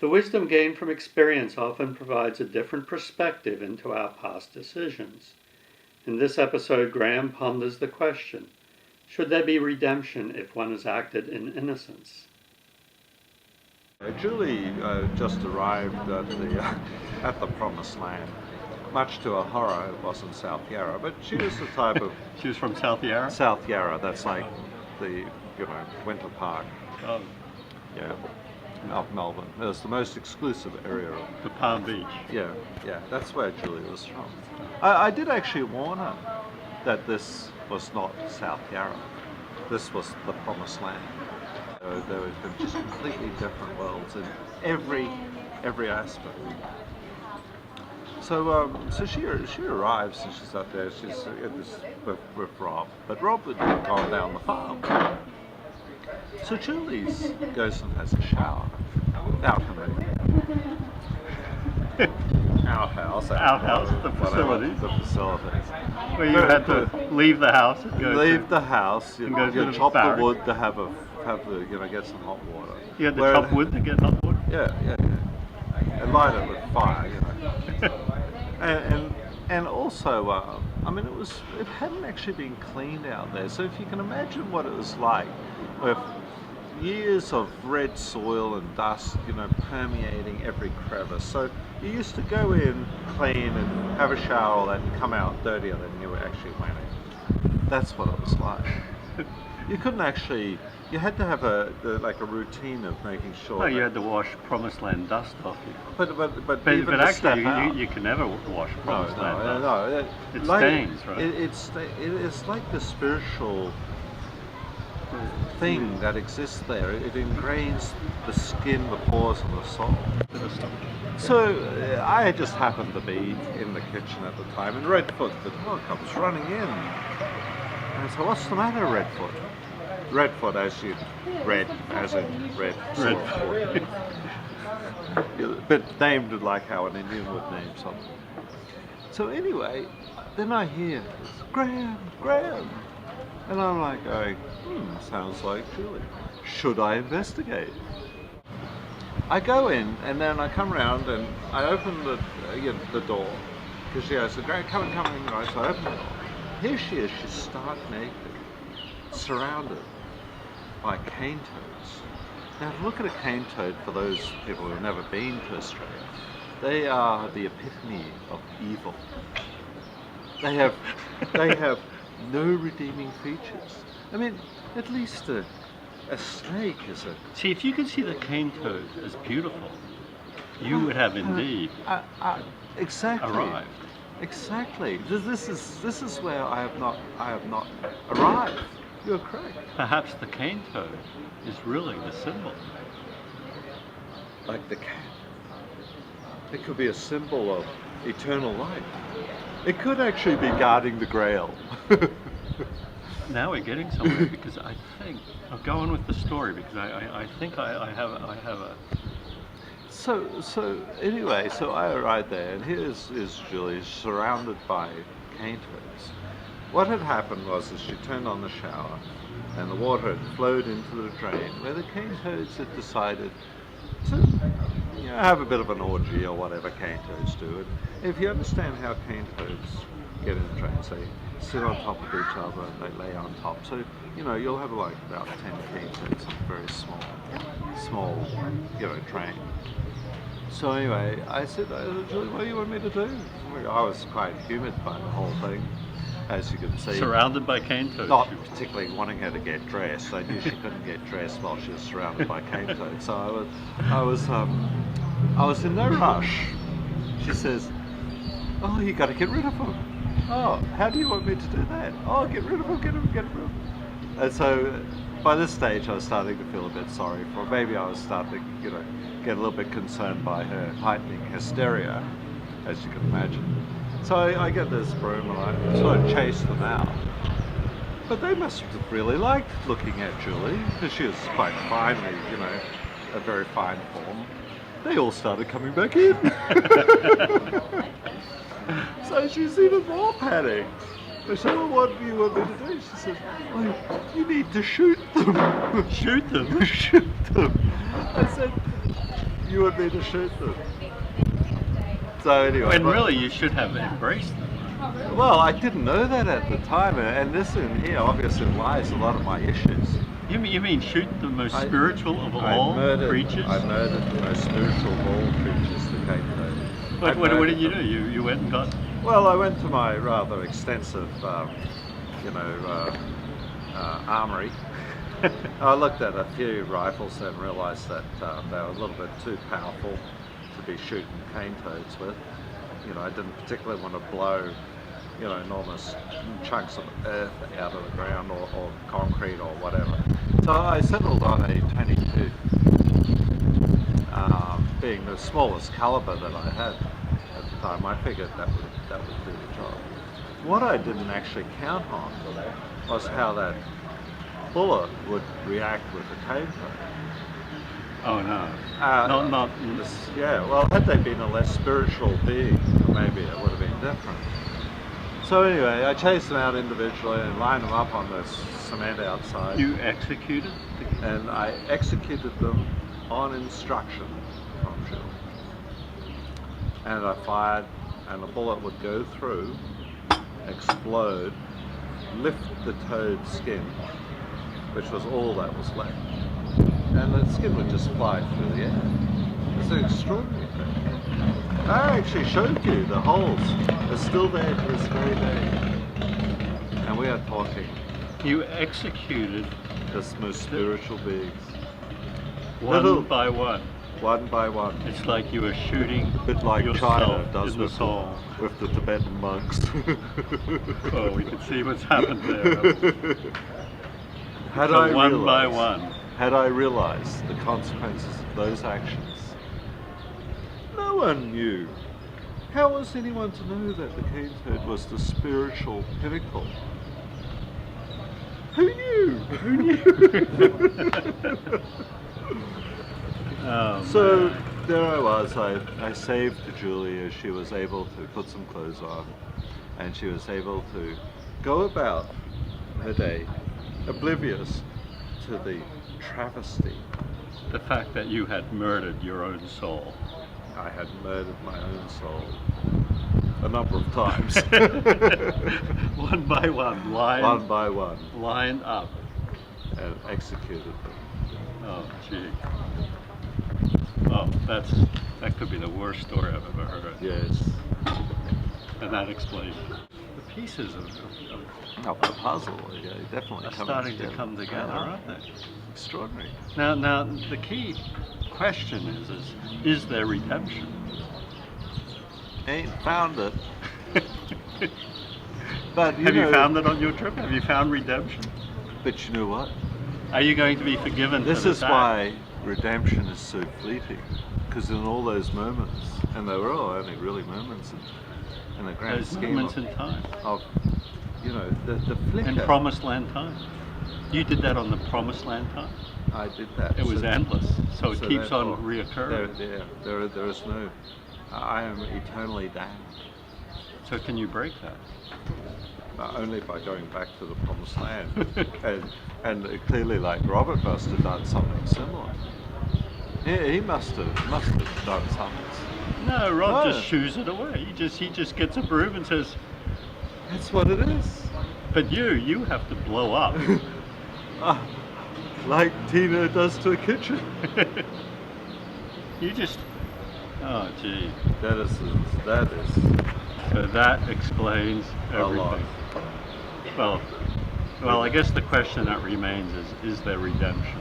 The wisdom gained from experience often provides a different perspective into our past decisions. In this episode, Graham ponders the question, should there be redemption if one has acted in innocence? Julie just arrived at the Promisland. Much to her horror, it wasn't South Yarra, but she was the type of... She was from South Yarra? South Yarra, that's like the, Winter Park. Oh. Yeah, of Melbourne. It was the most exclusive area of... The Palm Beach. Yeah, that's where Julie was from. I did actually warn her that this was not South Yarra. This was the Promised Land. They were just completely different worlds in every aspect. So she arrives and she's out there. She's with Rob, but Rob had gone down the farm. So Julie goes and has a shower out in our house, the facilities. The facilities. Where you had to leave the house and you chop the wood to have get some hot water. You had to chop wood to get hot water? Yeah. And light it with fire, and also, it hadn't actually been cleaned out there. So if you can imagine what it was like with years of red soil and dust, permeating every crevice. So you used to go in, clean, and have a shower, and come out dirtier than you actually went in. That's what it was like. You couldn't actually. You had to have a routine of making sure. No, you had to wash Promisland dust off you. But actually, you can never wash Promisland dust. No. It stains, right? It's like the spiritual thing that exists there. It ingrains the skin, the pores, and the soul. So I just happened to be in the kitchen at the time, and Redfoot, the dog, comes running in. And I said, "What's the matter, Redfoot?" Redfoot, as in red sword. But named like how an Indian would name something. So anyway, then I hear, Graham. And I'm like going, sounds like Julie. Should I investigate? I go in, and then I come around and I open the door. Because she goes, Graham, come in, right? So I open the door. Here she is, she's stark naked, surrounded by cane toads. Now look at a cane toad, for those people who have never been to Australia. They are the epitome of evil. They have no redeeming features. I mean, at least a snake is a... See, if you could see the cane toad as beautiful, you would have indeed exactly arrived. Exactly. This is where I have not arrived. You're correct. Perhaps the cane toad is really the symbol. Like the cat. It could be a symbol of eternal life. It could actually be guarding the Grail. Now we're getting somewhere, because I think I'll go on with the story, because I think I have a. So anyway, so I arrived there, and here's Julie surrounded by cane toads. What had happened was she turned on the shower, and the water had flowed into the drain, where the cane toads had decided to have a bit of an orgy, or whatever cane toads do. And if you understand how cane toads get in the drains, they sit on top of each other and they lay on top. So you'll have like about 10 cane toads in a very small drain. So anyway, I said, Julie, what do you want me to do? I was quite humoured by the whole thing, as you can see. Surrounded by cane toads. Not particularly wanting her to get dressed. I knew she couldn't get dressed while she was surrounded by cane toads. So I was in no rush. She says, "Oh, you got to get rid of them." "Oh, how do you want me to do that?" "Oh, get rid of them, get rid of them." And so by this stage, I was starting to feel a bit sorry for her. Maybe I was starting to, get a little bit concerned by her heightening hysteria, as you can imagine. So I get this broom and I sort of chase them out. But they must have really liked looking at Julie, because she was quite finely, a very fine form. They all started coming back in. So she's even more panicked. I said, "Well, what do you want me to do?" She said, "Well, you need to shoot them." Shoot them? Shoot them. I said, you want me to shoot them? So anyway. When really you should have embraced them. Well, I didn't know that at the time, and this in here obviously lies a lot of my issues. You mean shoot the most spiritual of all creatures? I murdered the most spiritual of all creatures, the cane toad. What did you do? You went and got... Well, I went to my rather extensive, armory. I looked at a few rifles and realised that they were a little bit too powerful to be shooting cane toads with. You know, I didn't particularly want to blow, enormous chunks of earth out of the ground or concrete or whatever. So I settled on a 22, being the smallest caliber that I had at the time. I figured that would do the job. What I didn't actually count on was how that bullet would react with the cane toad. Oh no. Yeah, well, had they been a less spiritual being, maybe it would have been different. So anyway, I chased them out individually and lined them up on this cement outside. You executed? And I executed them on instruction from Julie. And I fired, and the bullet would go through, explode, lift the toad's skin, which was all that was left. And the skin would just fly through the air. It's an extraordinary thing. I actually showed you the holes. They're still there to this very day. And we are talking. You executed this most spiritual beings. One by one. One by one. It's like you were shooting a bit like China does with the Tibetan monks. Oh, we can see what's happened there. One by one. Had I realized the consequences of those actions, no one knew. How was anyone to know that the cane toad was the spiritual pinnacle? Who knew? Who knew? Oh, so man. there I was. I saved Julie as she was able to put some clothes on, and she was able to go about her day oblivious to the travesty. The fact that you had murdered your own soul. I had murdered my own soul a number of times. One by one, one by one. Lined up. And executed them. Oh, gee. Oh, that could be the worst story I've ever heard. Yes. And that explains the pieces of the puzzle. Yeah, definitely are starting to come together, aren't they? Extraordinary. Now, the key question is there redemption? Ain't found it. But have you found it on your trip? Have you found redemption? But you know what? Are you going to be forgiven? This is why redemption is so fleeting, because in all those moments, and they were all only really moments in the grand scheme moments in time of, the flicker. And Promisland time. You did that on the Promisland time? I did that. It was endless, so it keeps on reoccurring. There is no, I am eternally damned. So can you break that? Only by going back to the Promised Land. and clearly, like Robert must have done something similar. He must have done something. No, Rob just shoos it away. He just gets a broom and says, "That's what it is." But you have to blow up. Like Tina does to a kitchen. You just, oh gee. That is. So that explains everything. Well, I guess the question that remains is there redemption?